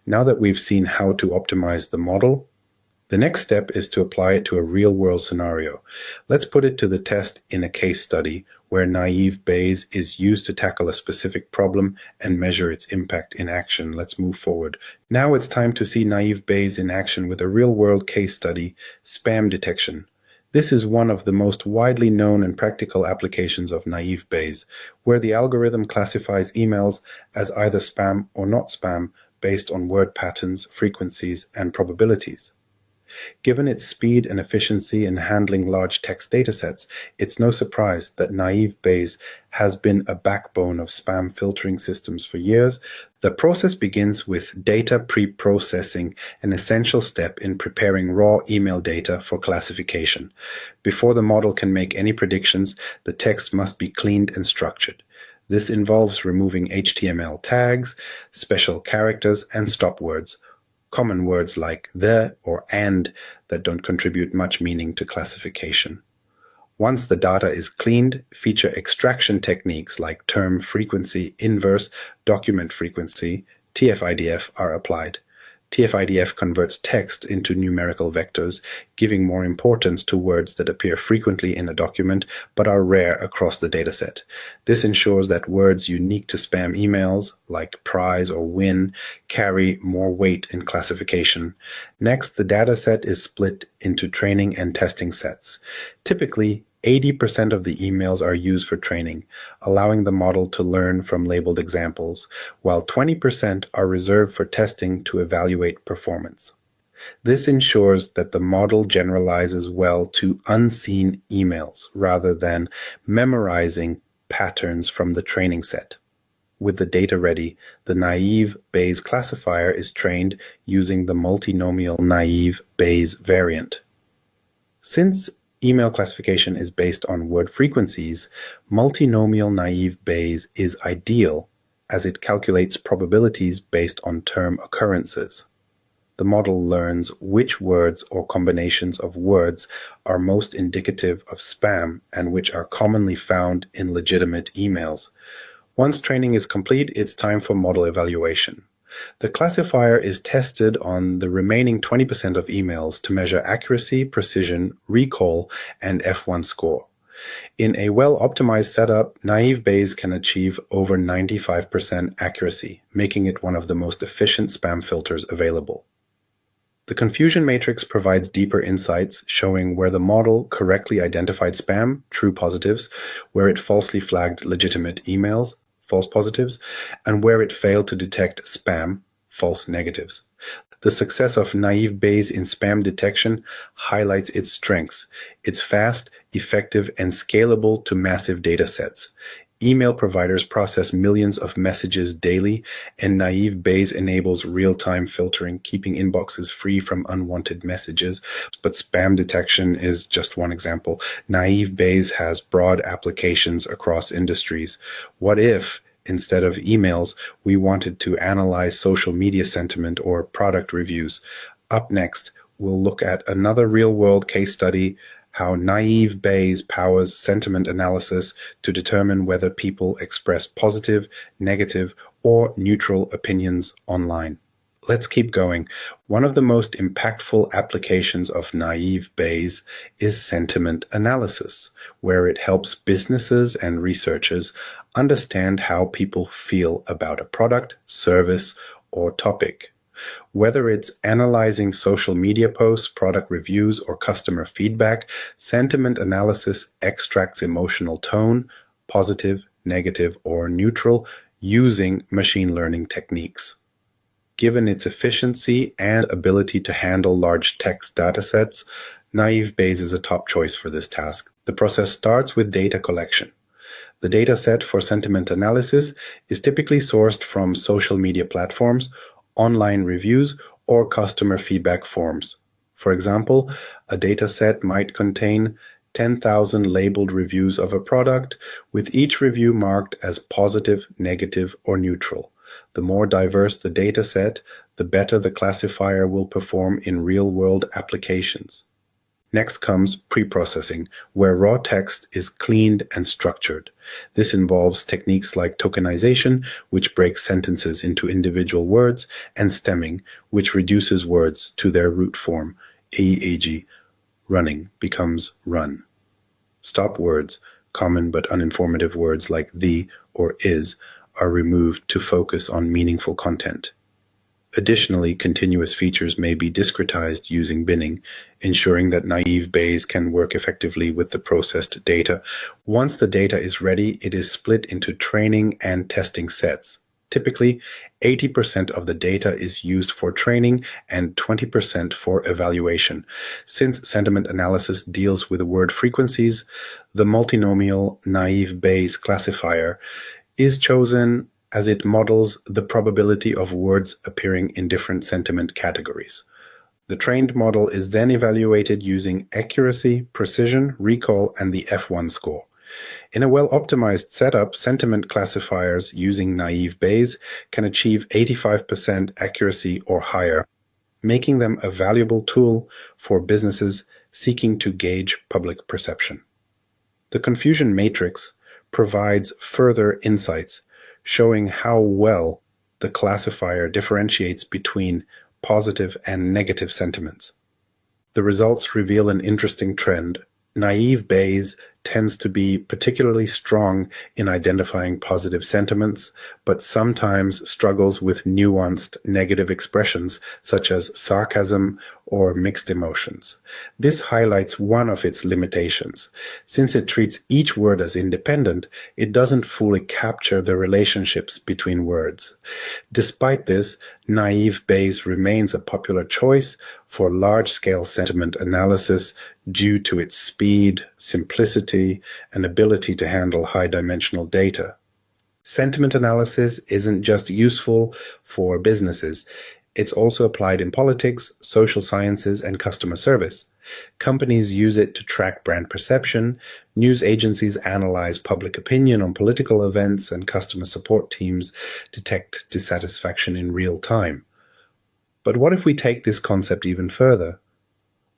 Now that we've seen how to optimize the model, the next step is to apply it to a real-world scenario. Let's put it to the test in a case study where naive Bayes is used to tackle a specific problem and measure its impact in action. Let's move forward. Now it's time to see naive Bayes in action with a real-world case study, spam detection. This is one of the most widely known and practical applications of naive Bayes, where the algorithm classifies emails as either spam or not spam based on word patterns, frequencies, and probabilities. Given its speed and efficiency in handling large text datasets, it's no surprise that naive Bayes has been a backbone of spam filtering systems for years. The process begins with data pre-processing, an essential step in preparing raw email data for classification. Before the model can make any predictions, the text must be cleaned and structured. This involves removing HTML tags, special characters, and stop words. Common words like the or and that don't contribute much meaning to classification. Once the data is cleaned, feature extraction techniques like term frequency inverse, document frequency, TF-IDF are applied. TF-IDF converts text into numerical vectors, giving more importance to words that appear frequently in a document but are rare across the dataset. This ensures that words unique to spam emails, like prize or win, carry more weight in classification. Next, the dataset is split into training and testing sets. Typically, 80% of the emails are used for training, allowing the model to learn from labeled examples, while 20% are reserved for testing to evaluate performance. This ensures that the model generalizes well to unseen emails rather than memorizing patterns from the training set. With the data ready, the naive Bayes classifier is trained using the multinomial naive Bayes variant. Since email classification is based on word frequencies, multinomial naive Bayes is ideal as it calculates probabilities based on term occurrences. The model learns which words or combinations of words are most indicative of spam and which are commonly found in legitimate emails. Once training is complete, it's time for model evaluation. The classifier is tested on the remaining 20% of emails to measure accuracy, precision, recall, and F1 score. In a well-optimized setup, naive Bayes can achieve over 95% accuracy, making it one of the most efficient spam filters available. The confusion matrix provides deeper insights, showing where the model correctly identified spam, true positives, where it falsely flagged legitimate emails, false positives, and where it failed to detect spam, false negatives. The success of naive Bayes in spam detection highlights its strengths. It's fast, effective, and scalable to massive data sets. Email providers process millions of messages daily, and naive Bayes enables real-time filtering, keeping inboxes free from unwanted messages. But spam detection is just one example. Naive Bayes has broad applications across industries. What if, instead of emails, we wanted to analyze social media sentiment or product reviews? Up next, we'll look at another real-world case study, how naive Bayes powers sentiment analysis to determine whether people express positive, negative, or neutral opinions online. Let's keep going. One of the most impactful applications of naive Bayes is sentiment analysis, where it helps businesses and researchers understand how people feel about a product, service, or topic. Whether it's analyzing social media posts, product reviews, or customer feedback, sentiment analysis extracts emotional tone, positive, negative, or neutral, using machine learning techniques. Given its efficiency and ability to handle large text datasets, naive Bayes is a top choice for this task. The process starts with data collection. The dataset for sentiment analysis is typically sourced from social media platforms, online reviews, or customer feedback forms. For example, a dataset might contain 10,000 labeled reviews of a product, with each review marked as positive, negative, or neutral. The more diverse the dataset, the better the classifier will perform in real-world applications. Next comes preprocessing, where raw text is cleaned and structured. This involves techniques like tokenization, which breaks sentences into individual words, and stemming, which reduces words to their root form, e.g., running becomes run. Stop words, common but uninformative words like the or is, are removed to focus on meaningful content. Additionally, continuous features may be discretized using binning, ensuring that naive Bayes can work effectively with the processed data. Once the data is ready, it is split into training and testing sets. Typically, 80% of the data is used for training and 20% for evaluation. Since sentiment analysis deals with word frequencies, the multinomial naive Bayes classifier is chosen as it models the probability of words appearing in different sentiment categories. The trained model is then evaluated using accuracy, precision, recall, and the F1 score. In a well-optimized setup, sentiment classifiers using naive Bayes can achieve 85% accuracy or higher, making them a valuable tool for businesses seeking to gauge public perception. The confusion matrix provides further insights, showing how well the classifier differentiates between positive and negative sentiments. The results reveal an interesting trend. Naive Bayes tends to be particularly strong in identifying positive sentiments, but sometimes struggles with nuanced negative expressions such as sarcasm or mixed emotions. This highlights one of its limitations. Since it treats each word as independent, it doesn't fully capture the relationships between words. Despite this, naive Bayes remains a popular choice for large-scale sentiment analysis due to its speed, simplicity, and ability to handle high-dimensional data. Sentiment analysis isn't just useful for businesses. It's also applied in politics, social sciences, and customer service. Companies use it to track brand perception, news agencies analyze public opinion on political events, and customer support teams detect dissatisfaction in real time. But what if we take this concept even further?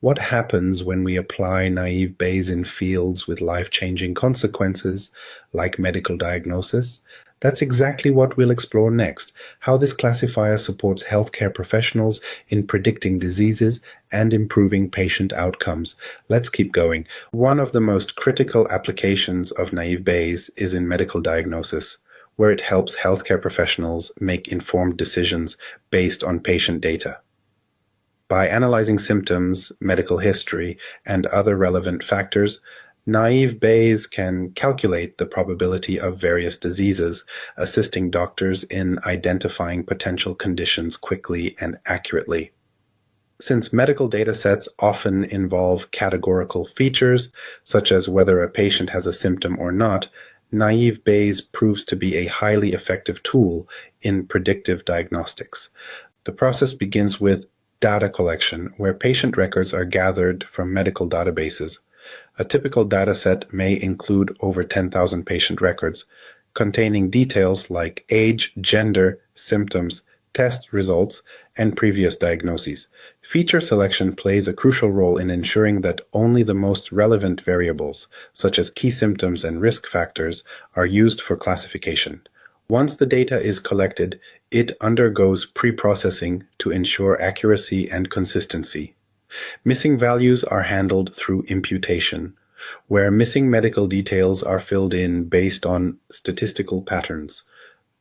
What happens when we apply naive Bayes in fields with life-changing consequences, like medical diagnosis? That's exactly what we'll explore next, how this classifier supports healthcare professionals in predicting diseases and improving patient outcomes. Let's keep going. One of the most critical applications of naive Bayes is in medical diagnosis, where it helps healthcare professionals make informed decisions based on patient data. By analyzing symptoms, medical history, and other relevant factors, naive Bayes can calculate the probability of various diseases, assisting doctors in identifying potential conditions quickly and accurately. Since medical data sets often involve categorical features, such as whether a patient has a symptom or not, naive Bayes proves to be a highly effective tool in predictive diagnostics. The process begins with data collection, where patient records are gathered from medical databases. A typical dataset may include over 10,000 patient records, containing details like age, gender, symptoms, test results, and previous diagnoses. Feature selection plays a crucial role in ensuring that only the most relevant variables, such as key symptoms and risk factors, are used for classification. Once the data is collected, it undergoes pre-processing to ensure accuracy and consistency. Missing values are handled through imputation, where missing medical details are filled in based on statistical patterns.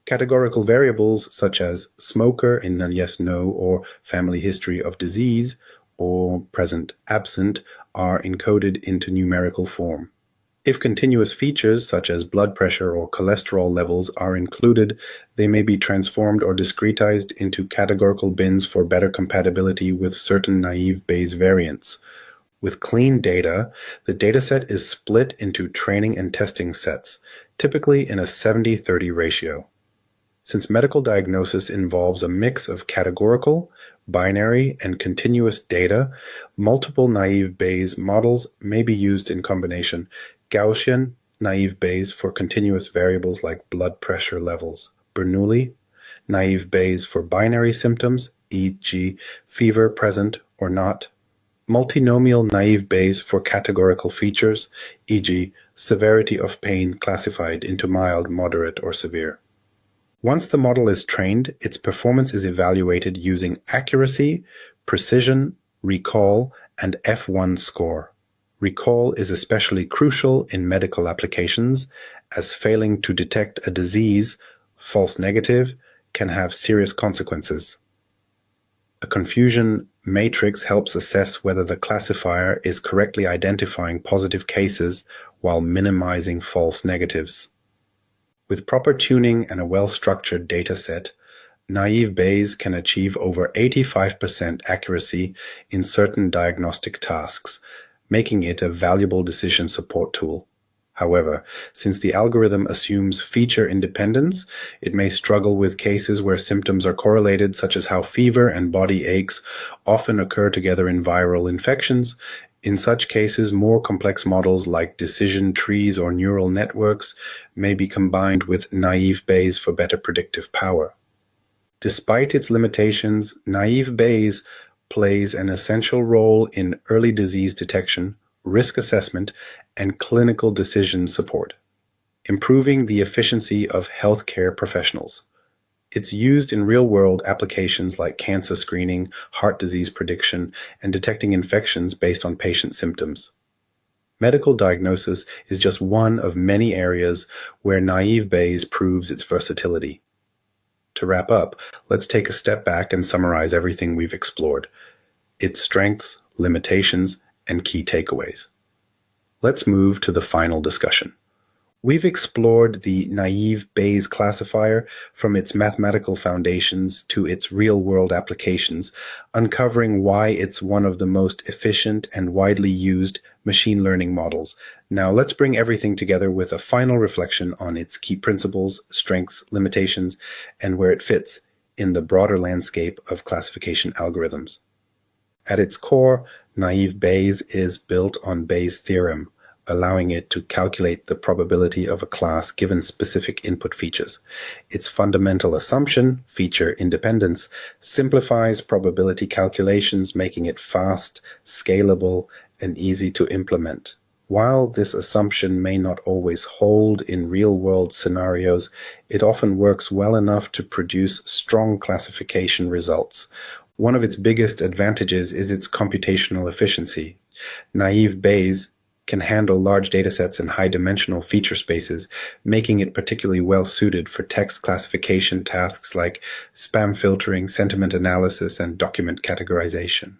Categorical variables such as smoker in a yes-no or family history of disease or present absent are encoded into numerical form. If continuous features such as blood pressure or cholesterol levels are included, they may be transformed or discretized into categorical bins for better compatibility with certain naive Bayes variants. With clean data, the dataset is split into training and testing sets, typically in a 70-30 ratio. Since medical diagnosis involves a mix of categorical, binary, and continuous data, multiple naive Bayes models may be used in combination. Gaussian naive Bayes for continuous variables like blood pressure levels. Bernoulli naive Bayes for binary symptoms, e.g., fever present or not. multinomial naive Bayes for categorical features, e.g., severity of pain classified into mild, moderate, or severe. Once the model is trained, its performance is evaluated using accuracy, precision, recall, and F1 score. Recall is especially crucial in medical applications, as failing to detect a disease, false negative, can have serious consequences. A confusion matrix helps assess whether the classifier is correctly identifying positive cases while minimizing false negatives. With proper tuning and a well-structured dataset, naive Bayes can achieve over 85% accuracy in certain diagnostic tasks, making it a valuable decision support tool. However, since the algorithm assumes feature independence, it may struggle with cases where symptoms are correlated, such as how fever and body aches often occur together in viral infections. In such cases, more complex models like decision trees or neural networks may be combined with naive Bayes for better predictive power. Despite its limitations, naive Bayes plays an essential role in early disease detection, risk assessment, and clinical decision support, improving the efficiency of healthcare professionals. It's used in real-world applications like cancer screening, heart disease prediction, and detecting infections based on patient symptoms. Medical diagnosis is just one of many areas where naive Bayes proves its versatility. To wrap up, let's take a step back and summarize everything we've explored, its strengths, limitations, and key takeaways. Let's move to the final discussion. We've explored the naive Bayes classifier from its mathematical foundations to its real-world applications, uncovering why it's one of the most efficient and widely used machine learning models. Now let's bring everything together with a final reflection on its key principles, strengths, limitations, and where it fits in the broader landscape of classification algorithms. At its core, naive Bayes is built on Bayes' theorem, allowing it to calculate the probability of a class given specific input features. Its fundamental assumption, feature independence, simplifies probability calculations, making it fast, scalable, and easy to implement. While this assumption may not always hold in real-world scenarios, it often works well enough to produce strong classification results. One of its biggest advantages is its computational efficiency. Naive Bayes can handle large datasets and high-dimensional feature spaces, making it particularly well-suited for text classification tasks like spam filtering, sentiment analysis, and document categorization.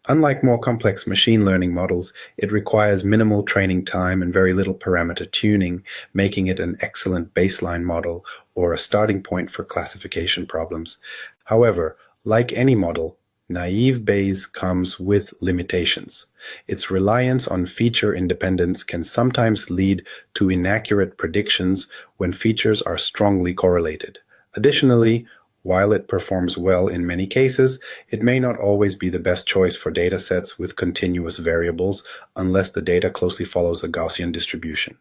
Unlike more complex machine learning models, it requires minimal training time and very little parameter tuning, making it an excellent baseline model or a starting point for classification problems. However, like any model, naive Bayes comes with limitations. Its reliance on feature independence can sometimes lead to inaccurate predictions when features are strongly correlated. Additionally, while it performs well in many cases, it may not always be the best choice for datasets with continuous variables unless the data closely follows a Gaussian distribution.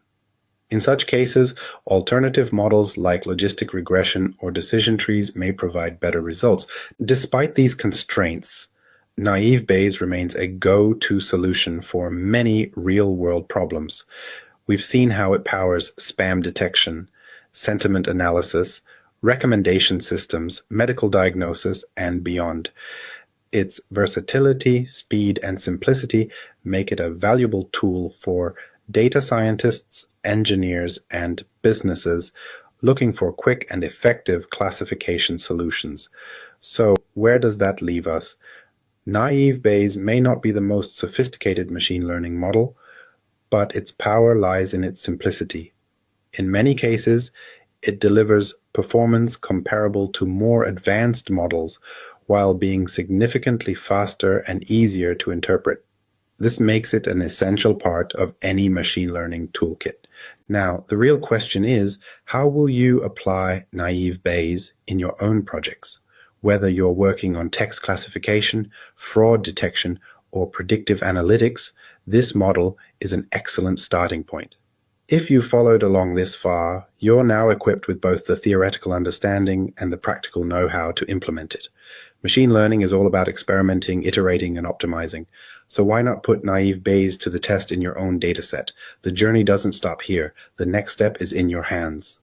In such cases, alternative models like logistic regression or decision trees may provide better results. Despite these constraints, naive Bayes remains a go-to solution for many real-world problems. We've seen how it powers spam detection, sentiment analysis, recommendation systems, medical diagnosis, and beyond. Its versatility, speed, and simplicity make it a valuable tool for data scientists, engineers, and businesses looking for quick and effective classification solutions. So where does that leave us? Naive Bayes may not be the most sophisticated machine learning model, but its power lies in its simplicity. In many cases, it delivers performance comparable to more advanced models while being significantly faster and easier to interpret. This makes it an essential part of any machine learning toolkit. Now, the real question is, how will you apply naive Bayes in your own projects? Whether you're working on text classification, fraud detection, or predictive analytics, this model is an excellent starting point. If you followed along this far, you're now equipped with both the theoretical understanding and the practical know-how to implement it. Machine learning is all about experimenting, iterating, and optimizing. So why not put naive Bayes to the test in your own dataset? The journey doesn't stop here. The next step is in your hands.